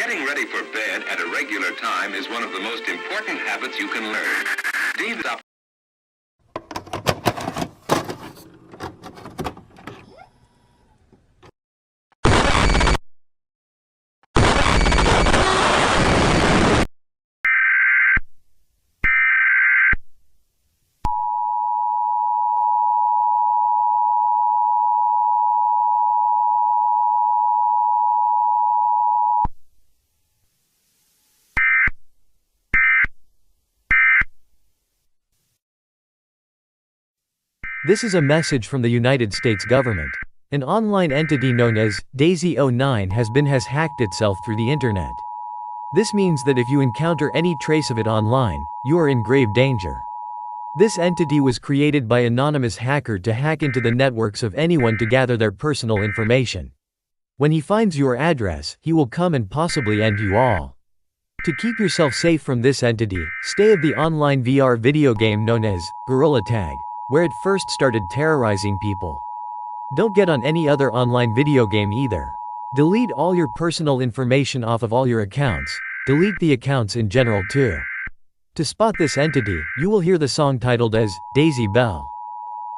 Getting ready for bed at a regular time is one of the most important habits you can learn. Stop. This is a message from the United States government. An online entity known as daisy.mp3 has hacked itself through the internet. This means that if you encounter any trace of it online, you are in grave danger. This entity was created by an anonymous hacker to hack into the networks of anyone to gather their personal information. When he finds your address, he will come and possibly end you all. To keep yourself safe from this entity, stay of the online VR video game known as Gorilla Tag, where it first started terrorizing people. Don't get on any other online video game either. Delete all your personal information off of all your accounts. Delete the accounts in general too. To spot this entity, you will hear the song titled as Daisy Bell.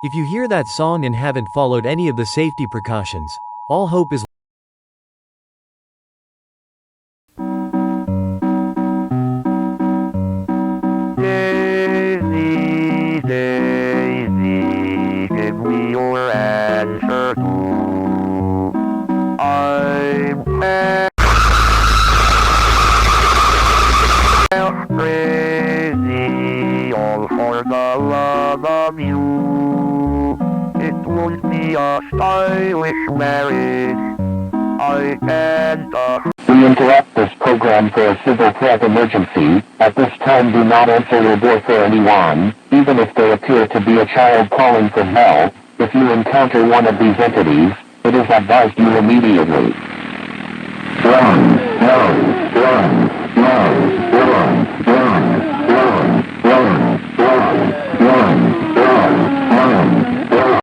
If you hear that song and haven't followed any of the safety precautions, all hope is crazy, all for the love of you. It won't be a stylish marriage. I can't We interrupt this program for a civil threat emergency. At this time, do not answer your door for anyone, even if they appear to be a child calling from hell. If you encounter one of these entities, it is advised you immediately run, run, run, run, run.